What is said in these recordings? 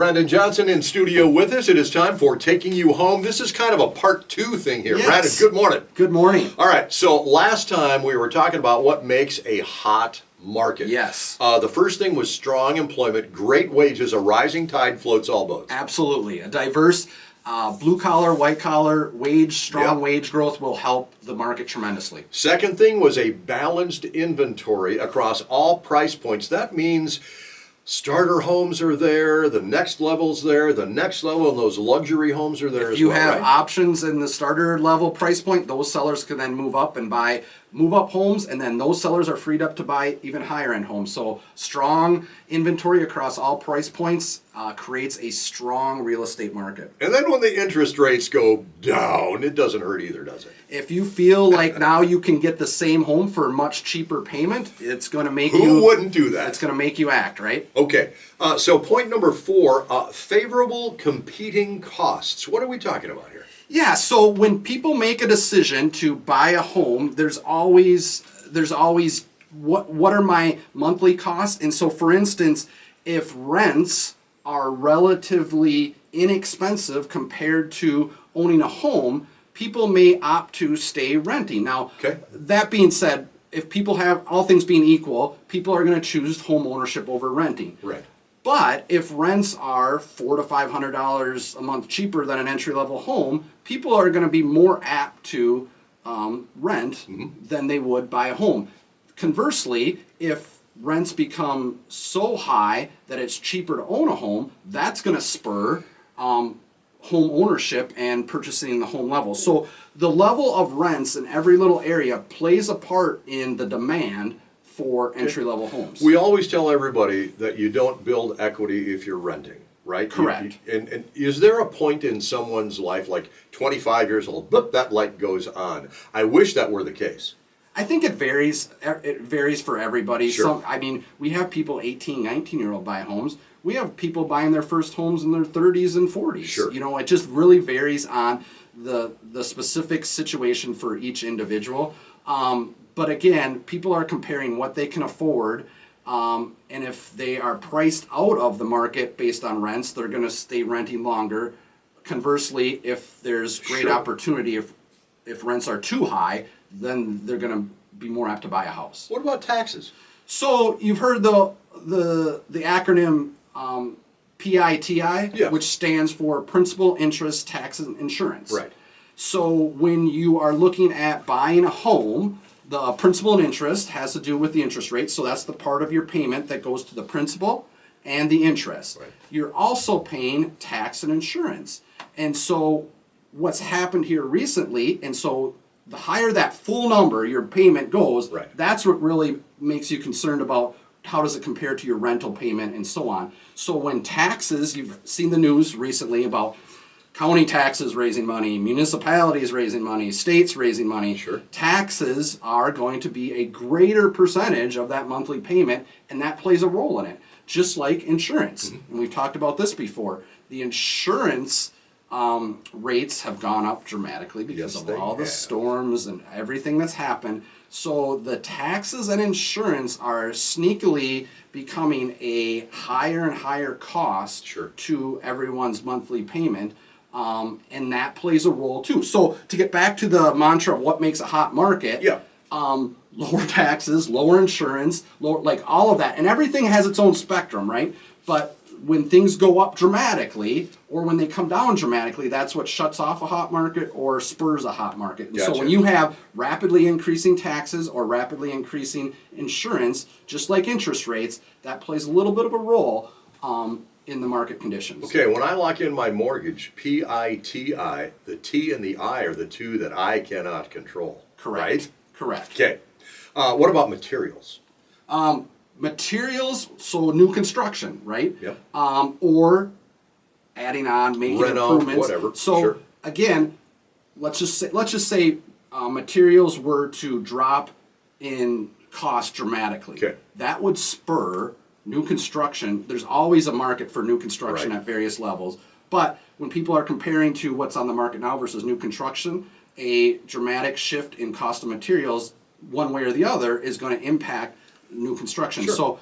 Brandon Johnson in studio with us. It is time for Taking You Home. This is kind of a part two thing here. Yes. Brandon, good morning. Good morning. All right, so last time we were talking about what makes a hot market. Yes. The first thing was strong employment, great wages, a rising tide floats all boats. Absolutely. A diverse blue collar, white collar strong wage growth will help the market tremendously. Second thing was a balanced inventory across all price points. That means starter homes are there, the next level's there, the next level, and those luxury homes are there as well. If you have right? options in the starter level price point, those sellers can then move up and buy move-up homes, and then those sellers are freed up to buy even higher-end homes. So strong inventory across all price points creates a strong real estate market. And then when the interest rates go down, it doesn't hurt either, does it? If you feel like now you can get the same home for a much cheaper payment, it's going to make Who wouldn't do that? It's going to make you act, right? Okay. So point number 4, favorable competing costs. What are we talking about here? Yeah, so when people make a decision to buy a home, there's always what are my monthly costs? And so for instance, if rents are relatively inexpensive compared to owning a home, people may opt to stay renting. Now, That being said, if people have all things being equal, people are going to choose home ownership over renting. Right. But if rents are $400 to $500 a month cheaper than an entry-level home, people are going to be more apt to rent than they would buy a home. Conversely, if rents become so high that it's cheaper to own a home, that's going to spur home ownership and purchasing the home level. So the level of rents in every little area plays a part in the demand for entry-level homes. We always tell everybody that you don't build equity if you're renting, right? Correct. And is there a point in someone's life, like 25 years old, boop, that light goes on? I wish that were the case. I think it varies. It varies for everybody. Sure. We have people 18, 19-year-old buy homes. We have people buying their first homes in their 30s and 40s. Sure. It just really varies on the specific situation for each individual. But again, people are comparing what they can afford, and if they are priced out of the market based on rents, they're going to stay renting longer. Conversely, if there's great opportunity, if rents are too high, then they're going to be more apt to buy a house. What about taxes? So you've heard the acronym PITI, which stands for Principal, Interest, Taxes, and Insurance. Right. So when you are looking at buying a home, the principal and interest has to do with the interest rate. So that's the part of your payment that goes to the principal and the interest. Right. You're also paying tax and insurance. And so what's happened here recently, and so the higher that full number your payment goes, that's what really makes you concerned about how does it compare to your rental payment and so on. So when taxes, you've seen the news recently about county taxes raising money, municipalities raising money, states raising money. Sure. Taxes are going to be a greater percentage of that monthly payment, and that plays a role in it, just like insurance. And we've talked about this before. The insurance rates have gone up dramatically because of all the storms and everything that's happened. So the taxes and insurance are sneakily becoming a higher and higher cost to everyone's monthly payment. And that plays a role too. So to get back to the mantra of what makes a hot market, lower taxes, lower insurance, like all of that. And everything has its own spectrum, right? But when things go up dramatically or when they come down dramatically, that's what shuts off a hot market or spurs a hot market. And so when you have rapidly increasing taxes or rapidly increasing insurance, just like interest rates, that plays a little bit of a role in the market conditions. Okay, when I lock in my mortgage, PITI, the T and the I are the two that I cannot control. Correct. Right? Correct. Okay. What about materials? Materials, so new construction, right? Yep. Or adding on, making improvements. Whatever. So again, let's just say materials were to drop in cost dramatically. Okay. That would spur new construction. There's always a market for new construction at various levels. But when people are comparing to what's on the market now versus new construction, a dramatic shift in cost of materials, one way or the other, is going to impact new construction. So,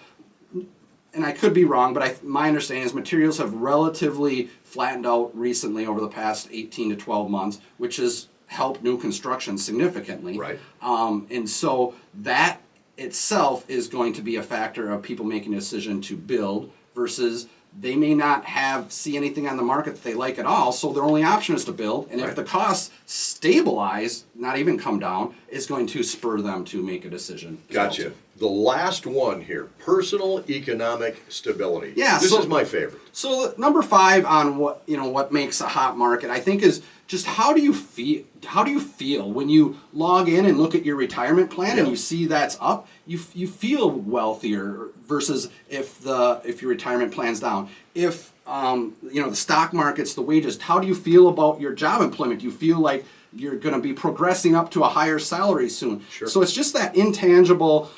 and I could be wrong, but my understanding is materials have relatively flattened out recently over the past 18 to 12 months, which has helped new construction significantly. Right. And so that itself is going to be a factor of people making a decision to build versus they may not see anything on the market that they like at all, so their only option is to build. And if the costs stabilize, not even come down, is going to spur them to make a decision. Gotcha. The last one here, personal economic stability. Yeah, This is my favorite. So number 5 on what makes a hot market, I think, is just how do you feel? How do you feel when you log in and look at your retirement plan and you see that's up? You feel wealthier versus if your retirement plan's down. If the stock market's, the wages. How do you feel about your job employment? Do you feel like you're going to be progressing up to a higher salary soon? Sure. So it's just that intangible.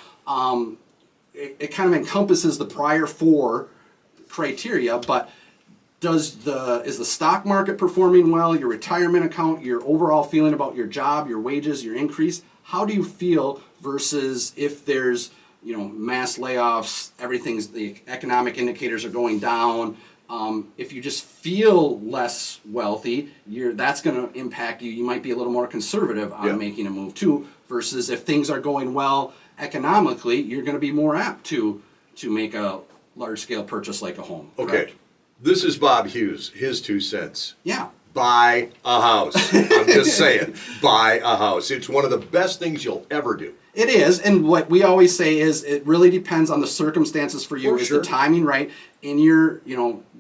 It kind of encompasses the prior 4 criteria, but is the stock market performing well, your retirement account, your overall feeling about your job, your wages, your increase? How do you feel versus if there's mass layoffs, the economic indicators are going down? If you just feel less wealthy, that's going to impact you. You might be a little more conservative on making a move too, versus if things are going well economically, you're going to be more apt to make a large-scale purchase like a home. Okay. Correct? This is Bob Hughes, his 2 cents. Yeah. Buy a house. I'm just saying, buy a house. It's one of the best things you'll ever do. It is, and what we always say is it really depends on the circumstances for you. For Is sure. the timing right in your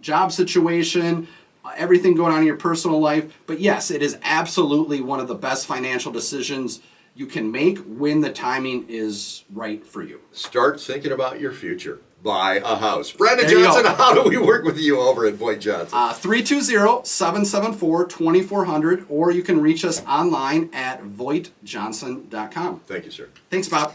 job situation, everything going on in your personal life? But yes, it is absolutely one of the best financial decisions you can make when the timing is right for you. Start thinking about your future. Buy a house. Brandon There you Johnson, go. how do we work with you over at Voigt Johnson? 320-774-2400, or you can reach us online at VoigtJohnson.com. Thank you, sir. Thanks, Bob.